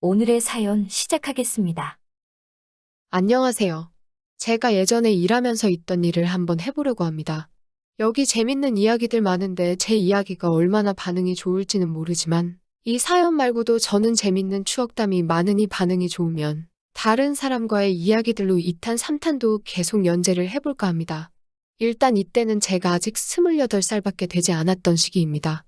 오늘의 사연 시작하겠습니다. 안녕하세요. 제가 예전에 일하면서 있던 일을 한번 해보려고 합니다. 여기 재밌는 이야기들 많은데 제 이야기가 얼마나 반응이 좋을지는 모르지만 이 사연 말고도 저는 재밌는 추억담이 많으니 반응이 좋으면 다른 사람과의 이야기들로 2탄, 3탄도 계속 연재를 해볼까 합니다. 일단 이때는 제가 아직 28살밖에 되지 않았던 시기입니다.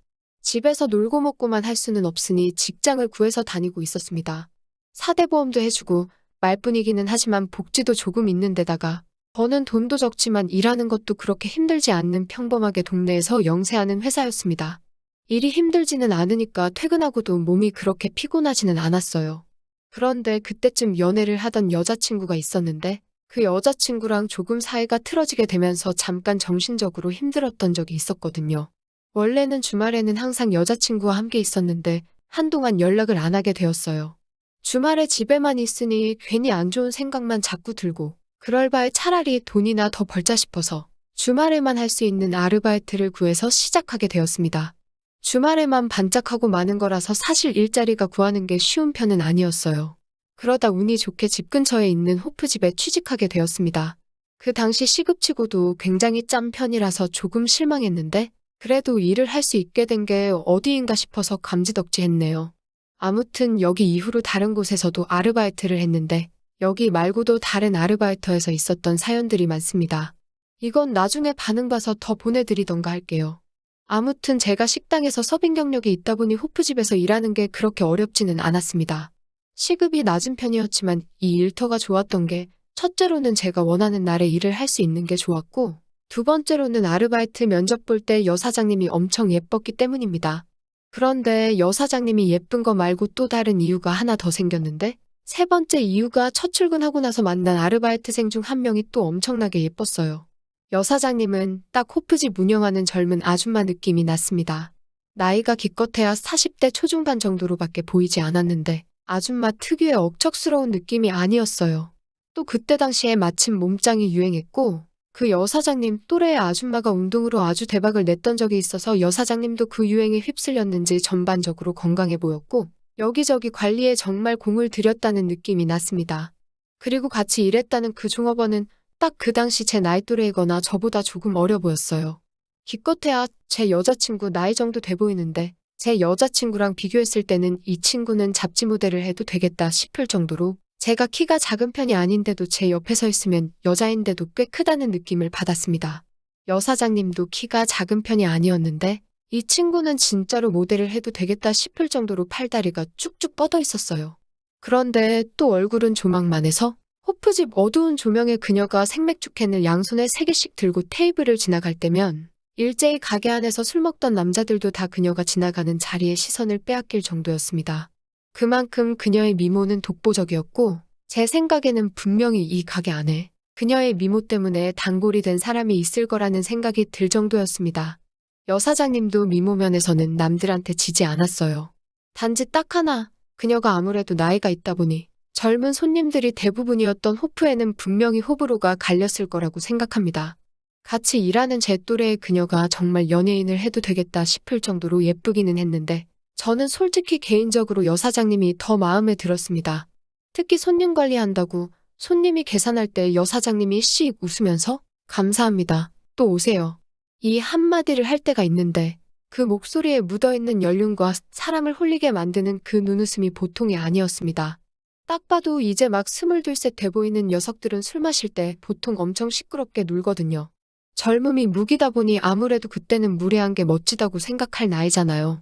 집에서 놀고 먹고만 할 수는 없으니 직장을 구해서 다니고 있었습니다. 사대보험도 해주고 말뿐이기는 하지만 복지도 조금 있는 데다가 버는 돈도 적지만 일하는 것도 그렇게 힘들지 않는 평범하게 동네에서 영세하는 회사였습니다. 일이 힘들지는 않으니까 퇴근하고도 몸이 그렇게 피곤하지는 않았어요. 그런데 그때쯤 연애를 하던 여자친구가 있었는데 그 여자친구랑 조금 사이가 틀어지게 되면서 잠깐 정신적으로 힘들었던 적이 있었거든요. 원래는 주말에는 항상 여자친구와 함께 있었는데 한동안 연락을 안 하게 되었어요. 주말에 집에만 있으니 괜히 안 좋은 생각만 자꾸 들고 그럴 바에 차라리 돈이나 더 벌자 싶어서 주말에만 할 수 있는 아르바이트를 구해서 시작하게 되었습니다. 주말에만 반짝하고 마는 거라서 사실 일자리가 구하는 게 쉬운 편은 아니었어요. 그러다 운이 좋게 집 근처에 있는 호프집에 취직하게 되었습니다. 그 당시 시급치고도 굉장히 짠 편이라서 조금 실망했는데 그래도 일을 할 수 있게 된 게 어디인가 싶어서 감지덕지했네요. 아무튼 여기 이후로 다른 곳에서도 아르바이트를 했는데 여기 말고도 다른 아르바이터에서 있었던 사연들이 많습니다. 이건 나중에 반응 봐서 더 보내드리던가 할게요. 아무튼 제가 식당에서 서빙 경력이 있다 보니 호프집에서 일하는 게 그렇게 어렵지는 않았습니다. 시급이 낮은 편이었지만 이 일터가 좋았던 게 첫째로는 제가 원하는 날에 일을 할 수 있는 게 좋았고 두 번째로는 아르바이트 면접 볼 때 여사장님이 엄청 예뻤기 때문입니다. 그런데 여사장님이 예쁜 거 말고 또 다른 이유가 하나 더 생겼는데 세 번째 이유가 첫 출근하고 나서 만난 아르바이트생 중 한 명이 또 엄청나게 예뻤어요. 여사장님은 딱 호프집 운영하는 젊은 아줌마 느낌이 났습니다. 나이가 기껏해야 40대 초중반 정도로밖에 보이지 않았는데 아줌마 특유의 억척스러운 느낌이 아니었어요. 또 그때 당시에 마침 몸짱이 유행했고 그 여사장님 또래의 아줌마가 운동으로 아주 대박을 냈던 적이 있어서 여사장님도 그 유행에 휩쓸렸는지 전반적으로 건강해 보였고 여기저기 관리에 정말 공을 들였다는 느낌이 났습니다. 그리고 같이 일했다는 그 종업원은 딱 그 당시 제 나이 또래이거나 저보다 조금 어려 보였어요. 기껏해야 제 여자친구 나이 정도 돼 보이는데 제 여자친구랑 비교했을 때는 이 친구는 잡지 모델을 해도 되겠다 싶을 정도로 제가 키가 작은 편이 아닌데도 제 옆에 서 있으면 여자인데도 꽤 크다는 느낌을 받았습니다. 여사장님도 키가 작은 편이 아니었는데 이 친구는 진짜로 모델을 해도 되겠다 싶을 정도로 팔다리가 쭉쭉 뻗어 있었어요. 그런데 또 얼굴은 조망만해서 호프집 어두운 조명에 그녀가 생맥주 캔을 양손에 3개씩 들고 테이블을 지나갈 때면 일제히 가게 안에서 술 먹던 남자들도 다 그녀가 지나가는 자리에 시선을 빼앗길 정도였습니다. 그만큼 그녀의 미모는 독보적이었고 제 생각에는 분명히 이 가게 안에 그녀의 미모 때문에 단골이 된 사람이 있을 거라는 생각이 들 정도였습니다. 여사장님도 미모 면에서는 남들한테 지지 않았어요. 단지 딱 하나, 그녀가 아무래도 나이가 있다 보니 젊은 손님들이 대부분이었던 호프에는 분명히 호불호가 갈렸을 거라고 생각합니다. 같이 일하는 제 또래의 그녀가 정말 연예인을 해도 되겠다 싶을 정도로 예쁘기는 했는데 저는 솔직히 개인적으로 여사장님이 더 마음에 들었습니다. 특히 손님 관리한다고 손님이 계산할 때 여사장님이 씩 웃으면서 감사합니다. 또 오세요. 이 한마디를 할 때가 있는데 그 목소리에 묻어있는 연륜과 사람을 홀리게 만드는 그 눈웃음이 보통이 아니었습니다. 딱 봐도 이제 막 22셋 돼 보이는 녀석들은 술 마실 때 보통 엄청 시끄럽게 놀거든요. 젊음이 무기다 보니 아무래도 그때는 무례한 게 멋지다고 생각할 나이잖아요.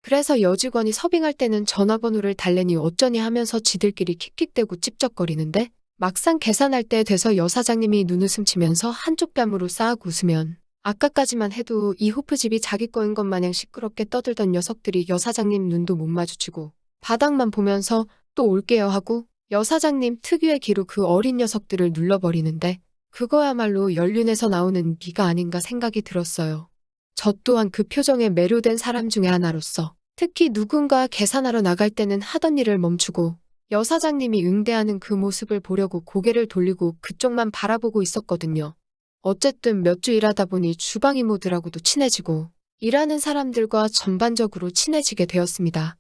그래서 여직원이 서빙할 때는 전화번호를 달래니 어쩌니 하면서 지들끼리 킥킥대고 찝쩍거리는데 막상 계산할 때 돼서 여사장님이 눈웃음 치면서 한쪽 뺨으로 싹 웃으면 아까까지만 해도 이 호프집이 자기 거인 것 마냥 시끄럽게 떠들던 녀석들이 여사장님 눈도 못 마주치고 바닥만 보면서 또 올게요 하고 여사장님 특유의 기로 그 어린 녀석들을 눌러버리는데 그거야말로 연륜에서 나오는 미가 아닌가 생각이 들었어요. 저 또한 그 표정에 매료된 사람 중에 하나로서 특히 누군가 계산하러 나갈 때는 하던 일을 멈추고 여사장님이 응대하는 그 모습을 보려고 고개를 돌리고 그쪽만 바라보고 있었거든요. 어쨌든 몇 주 일하다 보니 주방 이모들하고도 친해지고 일하는 사람들과 전반적으로 친해지게 되었습니다.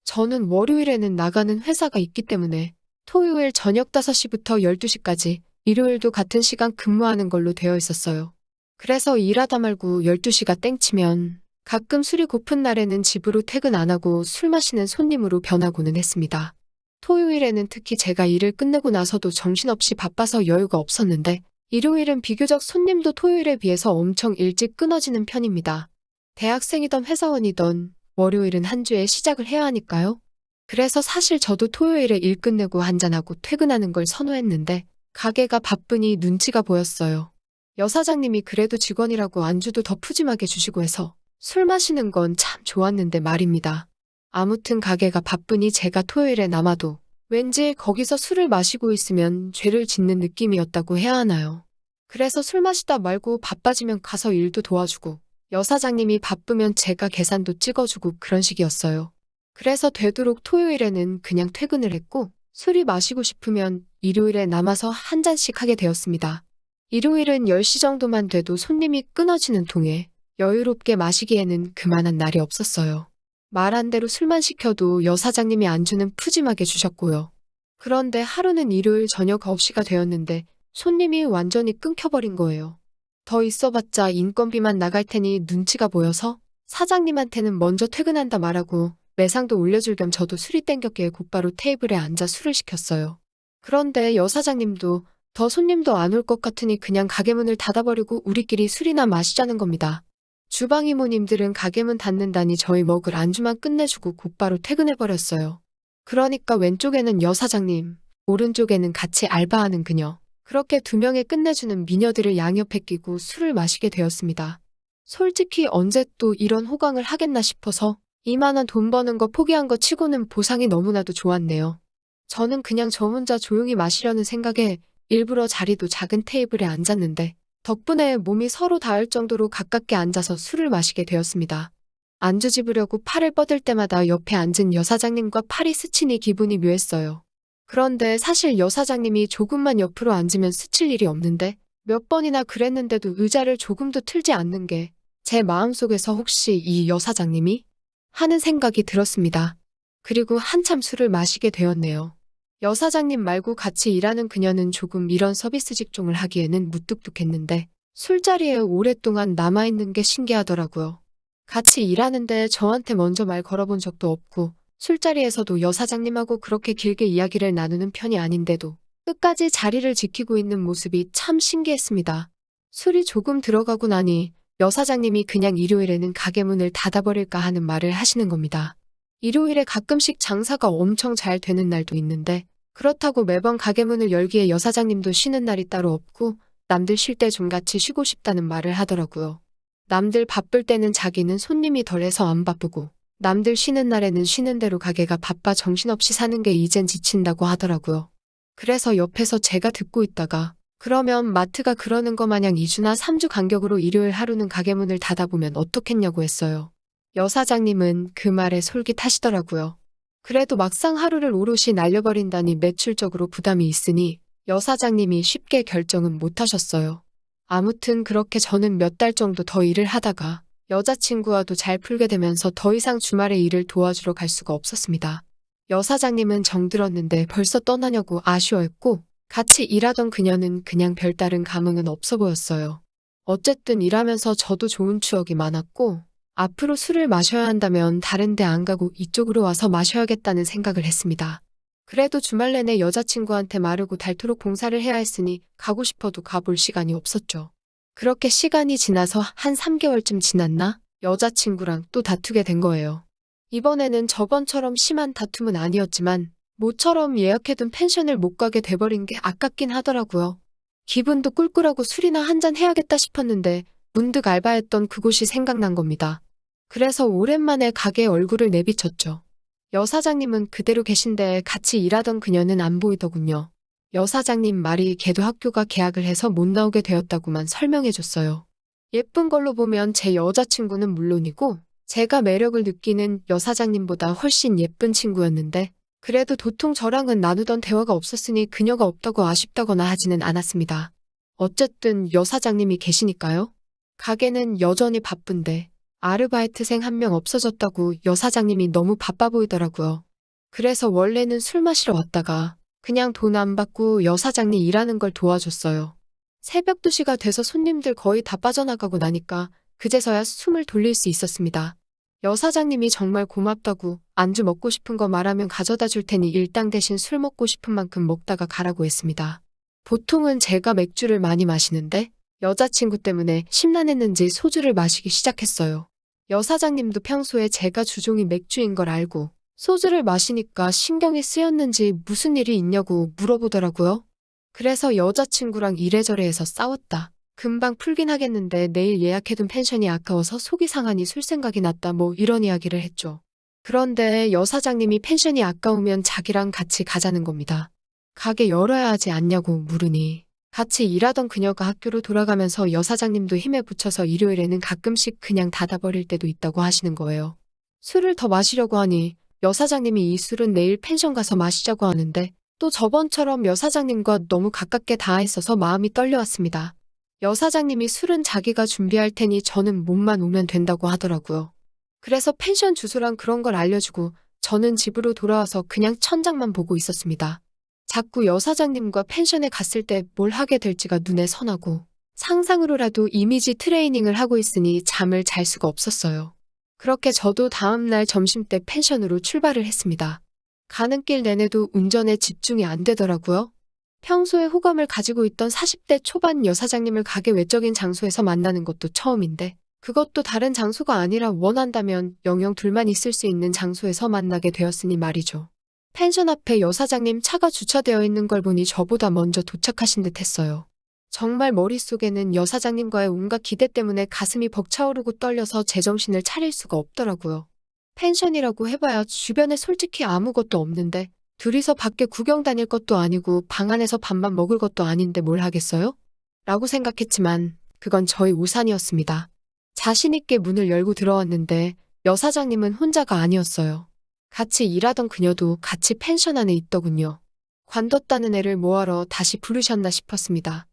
저는 월요일에는 나가는 회사가 있기 때문에 토요일 저녁 5시부터 12시까지 일요일도 같은 시간 근무하는 걸로 되어 있었어요. 그래서 일하다 말고 12시가 땡치면 가끔 술이 고픈 날에는 집으로 퇴근 안 하고 술 마시는 손님으로 변하고는 했습니다. 토요일에는 특히 제가 일을 끝내고 나서도 정신없이 바빠서 여유가 없었는데 일요일은 비교적 손님도 토요일에 비해서 엄청 일찍 끊어지는 편입니다. 대학생이던 회사원이던 월요일은 한 주의 시작을 해야 하니까요. 그래서 사실 저도 토요일에 일 끝내고 한잔하고 퇴근하는 걸 선호했는데 가게가 바쁘니 눈치가 보였어요. 여사장님이 그래도 직원이라고 안주도 더 푸짐하게 주시고 해서 술 마시는 건 참 좋았는데 말입니다. 아무튼 가게가 바쁘니 제가 토요일에 남아도 왠지 거기서 술을 마시고 있으면 죄를 짓는 느낌이었다고 해야 하나요. 그래서 술 마시다 말고 바빠지면 가서 일도 도와주고 여사장님이 바쁘면 제가 계산도 찍어주고 그런 식이었어요. 그래서 되도록 토요일에는 그냥 퇴근을 했고 술이 마시고 싶으면 일요일에 남아서 한 잔씩 하게 되었습니다. 일요일은 10시 정도만 돼도 손님이 끊어지는 통에 여유롭게 마시기에는 그만한 날이 없었어요. 말한 대로 술만 시켜도 여사장님이 안주는 푸짐하게 주셨고요. 그런데 하루는 일요일 저녁 9시가 되었는데 손님이 완전히 끊겨버린 거예요. 더 있어봤자 인건비만 나갈 테니 눈치가 보여서 사장님한테는 먼저 퇴근한다 말하고 매상도 올려줄 겸 저도 술이 땡겼기에 곧바로 테이블에 앉아 술을 시켰어요. 그런데 여사장님도 더 손님도 안 올 것 같으니 그냥 가게 문을 닫아버리고 우리끼리 술이나 마시자는 겁니다. 주방 이모님들은 가게 문 닫는다니 저희 먹을 안주만 끝내주고 곧바로 퇴근해버렸어요. 그러니까 왼쪽에는 여사장님, 오른쪽에는 같이 알바하는 그녀. 그렇게 두 명의 끝내주는 미녀들을 양옆에 끼고 술을 마시게 되었습니다. 솔직히 언제 또 이런 호강을 하겠나 싶어서 이만한 돈 버는 거 포기한 거 치고는 보상이 너무나도 좋았네요. 저는 그냥 저 혼자 조용히 마시려는 생각에 일부러 자리도 작은 테이블에 앉았는데 덕분에 몸이 서로 닿을 정도로 가깝게 앉아서 술을 마시게 되었습니다. 안주 집으려고 팔을 뻗을 때마다 옆에 앉은 여사장님과 팔이 스치니 기분이 묘했어요. 그런데 사실 여사장님이 조금만 옆으로 앉으면 스칠 일이 없는데 몇 번이나 그랬는데도 의자를 조금도 틀지 않는 게 제 마음속에서 혹시 이 여사장님이? 하는 생각이 들었습니다. 그리고 한참 술을 마시게 되었네요. 여사장님 말고 같이 일하는 그녀는 조금 이런 서비스 직종을 하기에는 무뚝뚝했는데 술자리에 오랫동안 남아있는 게 신기하더라고요. 같이 일하는데 저한테 먼저 말 걸어본 적도 없고 술자리에서도 여사장님하고 그렇게 길게 이야기를 나누는 편이 아닌데도 끝까지 자리를 지키고 있는 모습이 참 신기했습니다. 술이 조금 들어가고 나니 여사장님이 그냥 일요일에는 가게 문을 닫아버릴까 하는 말을 하시는 겁니다. 일요일에 가끔씩 장사가 엄청 잘 되는 날도 있는데 그렇다고 매번 가게 문을 열기에 여사장님도 쉬는 날이 따로 없고 남들 쉴 때 좀 같이 쉬고 싶다는 말을 하더라고요. 남들 바쁠 때는 자기는 손님이 덜해서 안 바쁘고 남들 쉬는 날에는 쉬는 대로 가게가 바빠 정신없이 사는 게 이젠 지친다고 하더라고요. 그래서 옆에서 제가 듣고 있다가 그러면 마트가 그러는 거 마냥 2주나 3주 간격으로 일요일 하루는 가게 문을 닫아보면 어떻겠냐고 했어요. 여사장님은 그 말에 솔깃하시더라고요. 그래도 막상 하루를 오롯이 날려버린다니 매출적으로 부담이 있으니 여사장님이 쉽게 결정은 못하셨어요. 아무튼 그렇게 저는 몇 달 정도 더 일을 하다가 여자친구와도 잘 풀게 되면서 더 이상 주말에 일을 도와주러 갈 수가 없었습니다. 여사장님은 정들었는데 벌써 떠나냐고 아쉬워했고 같이 일하던 그녀는 그냥 별다른 감흥은 없어 보였어요. 어쨌든 일하면서 저도 좋은 추억이 많았고 앞으로 술을 마셔야 한다면 다른 데 안 가고 이쪽으로 와서 마셔야겠다는 생각을 했습니다. 그래도 주말 내내 여자친구한테 마르고 닳도록 봉사를 해야 했으니 가고 싶어도 가볼 시간이 없었죠. 그렇게 시간이 지나서 한 3개월쯤 지났나? 여자친구랑 또 다투게 된 거예요. 이번에는 저번처럼 심한 다툼은 아니었지만 모처럼 예약해둔 펜션을 못 가게 돼버린 게 아깝긴 하더라고요. 기분도 꿀꿀하고 술이나 한잔 해야겠다 싶었는데 문득 알바했던 그곳이 생각난 겁니다. 그래서 오랜만에 가게에 얼굴을 내비쳤죠. 여사장님은 그대로 계신데 같이 일하던 그녀는 안 보이더군요. 여사장님 말이 걔도 학교가 개학을 해서 못 나오게 되었다고만 설명해줬어요. 예쁜 걸로 보면 제 여자친구는 물론이고 제가 매력을 느끼는 여사장님보다 훨씬 예쁜 친구였는데 그래도 도통 저랑은 나누던 대화가 없었으니 그녀가 없다고 아쉽다거나 하지는 않았습니다. 어쨌든 여사장님이 계시니까요. 가게는 여전히 바쁜데 아르바이트생 한 명 없어졌다고 여사장님이 너무 바빠 보이더라고요. 그래서 원래는 술 마시러 왔다가 그냥 돈 안 받고 여사장님 일하는 걸 도와줬어요. 새벽 2시가 돼서 손님들 거의 다 빠져나가고 나니까 그제서야 숨을 돌릴 수 있었습니다. 여사장님이 정말 고맙다고 안주 먹고 싶은 거 말하면 가져다 줄 테니 일당 대신 술 먹고 싶은 만큼 먹다가 가라고 했습니다. 보통은 제가 맥주를 많이 마시는데 여자친구 때문에 심란했는지 소주를 마시기 시작했어요. 여사장님도 평소에 제가 주종이 맥주인 걸 알고 소주를 마시니까 신경이 쓰였는지 무슨 일이 있냐고 물어보더라고요. 그래서 여자친구랑 이래저래 해서 싸웠다. 금방 풀긴 하겠는데 내일 예약해둔 펜션이 아까워서 속이 상하니 술 생각이 났다 뭐 이런 이야기를 했죠. 그런데 여사장님이 펜션이 아까우면 자기랑 같이 가자는 겁니다. 가게 열어야 하지 않냐고 물으니 같이 일하던 그녀가 학교로 돌아가면서 여사장님도 힘에 부쳐서 일요일에는 가끔씩 그냥 닫아버릴 때도 있다고 하시는 거예요. 술을 더 마시려고 하니 여사장님이 이 술은 내일 펜션 가서 마시자고 하는데 또 저번처럼 여사장님과 너무 가깝게 닿아 있어서 마음이 떨려왔습니다. 여사장님이 술은 자기가 준비할 테니 저는 몸만 오면 된다고 하더라고요. 그래서 펜션 주소랑 그런 걸 알려주고 저는 집으로 돌아와서 그냥 천장만 보고 있었습니다. 자꾸 여사장님과 펜션에 갔을 때 뭘 하게 될지가 눈에 선하고 상상으로라도 이미지 트레이닝을 하고 있으니 잠을 잘 수가 없었어요. 그렇게 저도 다음날 점심때 펜션으로 출발을 했습니다. 가는 길 내내도 운전에 집중이 안 되더라고요. 평소에 호감을 가지고 있던 40대 초반 여사장님을 가게 외적인 장소에서 만나는 것도 처음인데 그것도 다른 장소가 아니라 원한다면 영영 둘만 있을 수 있는 장소에서 만나게 되었으니 말이죠. 펜션 앞에 여사장님 차가 주차되어 있는 걸 보니 저보다 먼저 도착하신 듯 했어요. 정말 머릿속에는 여사장님과의 온갖 기대 때문에 가슴이 벅차오르고 떨려서 제정신을 차릴 수가 없더라고요. 펜션이라고 해봐야 주변에 솔직히 아무것도 없는데 둘이서 밖에 구경 다닐 것도 아니고 방 안에서 밥만 먹을 것도 아닌데 뭘 하겠어요? 라고 생각했지만 그건 저의 우산이었습니다. 자신있게 문을 열고 들어왔는데 여사장님은 혼자가 아니었어요. 같이 일하던 그녀도 같이 펜션 안에 있더군요. 관뒀다는 애를 뭐하러 다시 부르셨나 싶었습니다.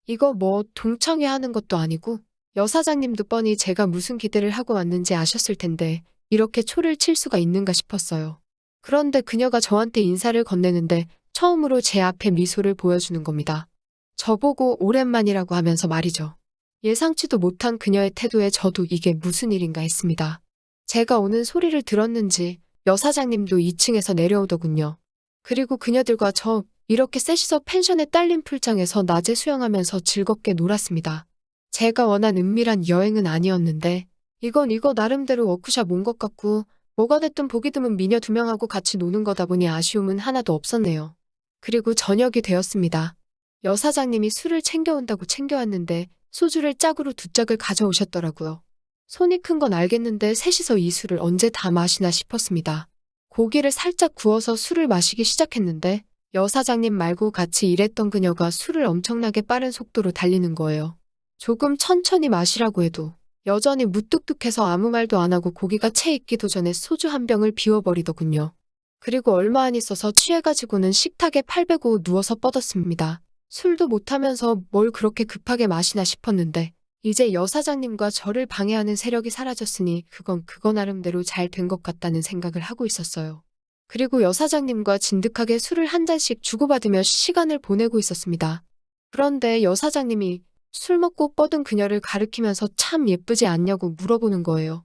이거 뭐 동창회 하는 것도 아니고 여사장님도 뻔히 제가 무슨 기대를 하고 왔는지 아셨을 텐데 이렇게 초를 칠 수가 있는가 싶었어요. 그런데 그녀가 저한테 인사를 건네는데 처음으로 제 앞에 미소를 보여주는 겁니다. 저보고 오랜만이라고 하면서 말이죠. 예상치도 못한 그녀의 태도에 저도 이게 무슨 일인가 했습니다. 제가 오는 소리를 들었는지 여사장님도 2층에서 내려오더군요. 그리고 그녀들과 저 이렇게 셋이서 펜션에 딸린 풀장에서 낮에 수영하면서 즐겁게 놀았습니다. 제가 원한 은밀한 여행은 아니었는데 이거 나름대로 워크숍 온 것 같고 뭐가 됐든 보기 드문 미녀 2명하고 같이 노는 거다 보니 아쉬움은 하나도 없었네요. 그리고 저녁이 되었습니다. 여사장님이 술을 챙겨온다고 챙겨왔는데 소주를 짝으로 2짝을 가져오셨더라고요. 손이 큰 건 알겠는데 셋이서 이 술을 언제 다 마시나 싶었습니다. 고기를 살짝 구워서 술을 마시기 시작했는데 여사장님 말고 같이 일했던 그녀가 술을 엄청나게 빠른 속도로 달리는 거예요. 조금 천천히 마시라고 해도 여전히 무뚝뚝해서 아무 말도 안 하고 고기가 채 익기도 전에 소주 한 병을 비워버리더군요. 그리고 얼마 안 있어서 취해가지고는 식탁에 팔 베고 누워서 뻗었습니다. 술도 못하면서 뭘 그렇게 급하게 마시나 싶었는데 이제 여사장님과 저를 방해하는 세력이 사라졌으니 그건 그거 나름대로 잘 된 것 같다는 생각을 하고 있었어요. 그리고 여사장님과 진득하게 술을 한 잔씩 주고받으며 시간을 보내고 있었습니다. 그런데 여사장님이 술 먹고 뻗은 그녀를 가리키면서 참 예쁘지 않냐고 물어보는 거예요.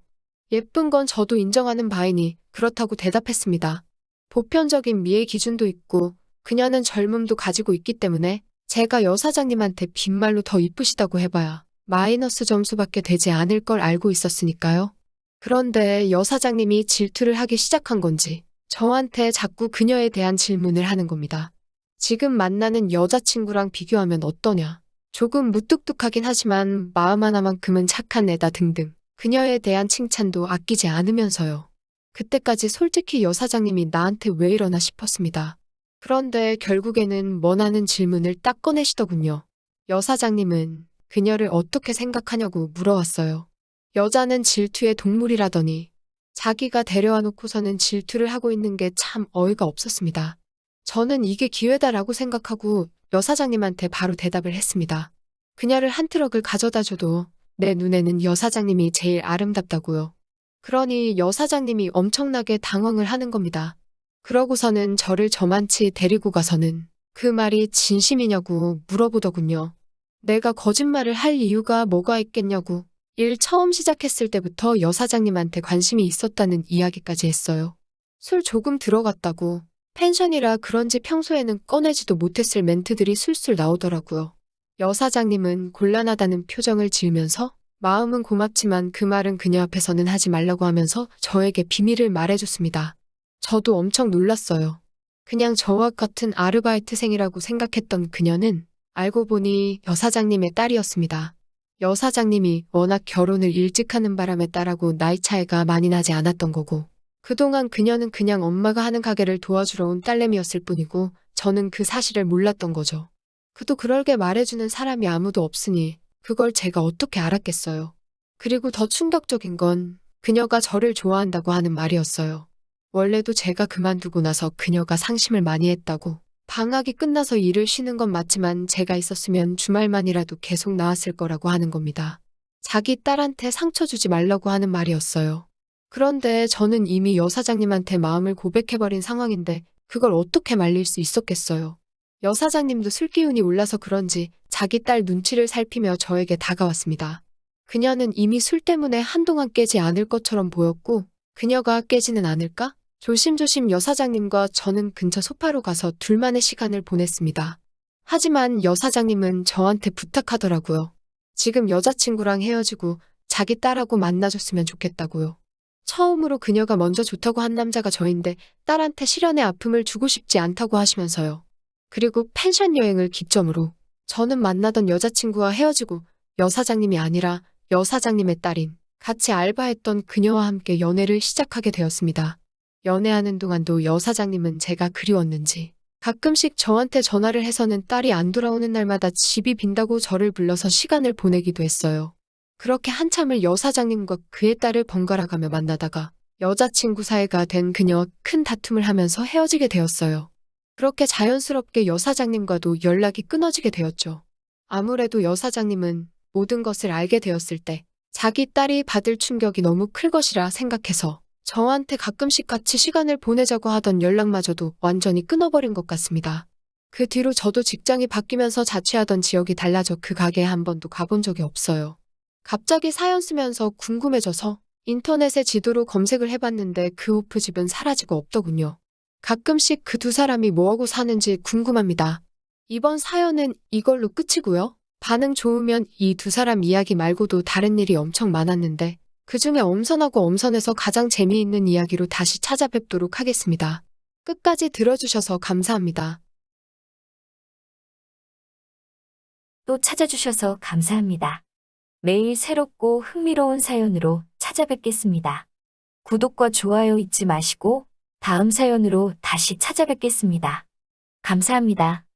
예쁜 건 저도 인정하는 바이니 그렇다고 대답했습니다. 보편적인 미의 기준도 있고 그녀는 젊음도 가지고 있기 때문에 제가 여사장님한테 빈말로 더 이쁘시다고 해봐야 마이너스 점수밖에 되지 않을 걸 알고 있었으니까요. 그런데 여사장님이 질투를 하기 시작한 건지 저한테 자꾸 그녀에 대한 질문을 하는 겁니다. 지금 만나는 여자친구랑 비교하면 어떠냐? 조금 무뚝뚝하긴 하지만 마음 하나만큼은 착한 애다 등등 그녀에 대한 칭찬도 아끼지 않으면서요. 그때까지 솔직히 여사장님이 나한테 왜 이러나 싶었습니다. 그런데 결국에는 원하는 질문을 딱 꺼내시더군요. 여사장님은 그녀를 어떻게 생각하냐고 물어왔어요. 여자는 질투의 동물이라더니 자기가 데려와 놓고서는 질투를 하고 있는 게 참 어이가 없었습니다. 저는 이게 기회다라고 생각하고 여사장님한테 바로 대답을 했습니다. 그녀를 한 트럭을 가져다 줘도 내 눈에는 여사장님이 제일 아름답다고요. 그러니 여사장님이 엄청나게 당황을 하는 겁니다. 그러고서는 저를 저만치 데리고 가서는 그 말이 진심이냐고 물어보더군요. 내가 거짓말을 할 이유가 뭐가 있겠냐고. 일 처음 시작했을 때부터 여사장님한테 관심이 있었다는 이야기까지 했어요. 술 조금 들어갔다고. 펜션이라 그런지 평소에는 꺼내지도 못했을 멘트들이 술술 나오더라고요. 여사장님은 곤란하다는 표정을 지으면서 마음은 고맙지만 그 말은 그녀 앞에서는 하지 말라고 하면서 저에게 비밀을 말해줬습니다. 저도 엄청 놀랐어요. 그냥 저와 같은 아르바이트생이라고 생각했던 그녀는 알고 보니 여사장님의 딸이었습니다. 여사장님이 워낙 결혼을 일찍 하는 바람에 딸하고 나이 차이가 많이 나지 않았던 거고, 그동안 그녀는 그냥 엄마가 하는 가게를 도와주러 온 딸내미였을 뿐이고 저는 그 사실을 몰랐던 거죠. 그도 그럴게 말해주는 사람이 아무도 없으니 그걸 제가 어떻게 알았겠어요. 그리고 더 충격적인 건 그녀가 저를 좋아한다고 하는 말이었어요. 원래도 제가 그만두고 나서 그녀가 상심을 많이 했다고. 방학이 끝나서 일을 쉬는 건 맞지만 제가 있었으면 주말만이라도 계속 나왔을 거라고 하는 겁니다. 자기 딸한테 상처 주지 말라고 하는 말이었어요. 그런데 저는 이미 여사장님한테 마음을 고백해버린 상황인데 그걸 어떻게 말릴 수 있었겠어요. 여사장님도 술기운이 올라서 그런지 자기 딸 눈치를 살피며 저에게 다가왔습니다. 그녀는 이미 술 때문에 한동안 깨지 않을 것처럼 보였고 그녀가 깨지는 않을까? 조심조심 여사장님과 저는 근처 소파로 가서 둘만의 시간을 보냈습니다. 하지만 여사장님은 저한테 부탁하더라고요. 지금 여자친구랑 헤어지고 자기 딸하고 만나줬으면 좋겠다고요. 처음으로 그녀가 먼저 좋다고 한 남자가 저인데 딸한테 시련의 아픔을 주고 싶지 않다고 하시면서요. 그리고 펜션 여행을 기점으로 저는 만나던 여자친구와 헤어지고 여사장님이 아니라 여사장님의 딸인 같이 알바했던 그녀와 함께 연애를 시작하게 되었습니다. 연애하는 동안도 여사장님은 제가 그리웠는지 가끔씩 저한테 전화를 해서는 딸이 안 돌아오는 날마다 집이 빈다고 저를 불러서 시간을 보내기도 했어요. 그렇게 한참을 여사장님과 그의 딸을 번갈아가며 만나다가 여자친구 사이가 된 그녀와 큰 다툼을 하면서 헤어지게 되었어요. 그렇게 자연스럽게 여사장님과도 연락이 끊어지게 되었죠. 아무래도 여사장님은 모든 것을 알게 되었을 때 자기 딸이 받을 충격이 너무 클 것이라 생각해서 저한테 가끔씩 같이 시간을 보내자고 하던 연락마저도 완전히 끊어버린 것 같습니다. 그 뒤로 저도 직장이 바뀌면서 자취하던 지역이 달라져 그 가게에 한 번도 가본 적이 없어요. 갑자기 사연 쓰면서 궁금해져서 인터넷에 지도로 검색을 해봤는데 그 호프집은 사라지고 없더군요. 가끔씩 그 두 사람이 뭐하고 사는지 궁금합니다. 이번 사연은 이걸로 끝이고요. 반응 좋으면 이 두 사람 이야기 말고도 다른 일이 엄청 많았는데 그중에 엄선하고 엄선해서 가장 재미있는 이야기로 다시 찾아뵙도록 하겠습니다. 끝까지 들어주셔서 감사합니다. 또 찾아주셔서 감사합니다. 매일 새롭고 흥미로운 사연으로 찾아뵙겠습니다. 구독과 좋아요 잊지 마시고 다음 사연으로 다시 찾아뵙겠습니다. 감사합니다.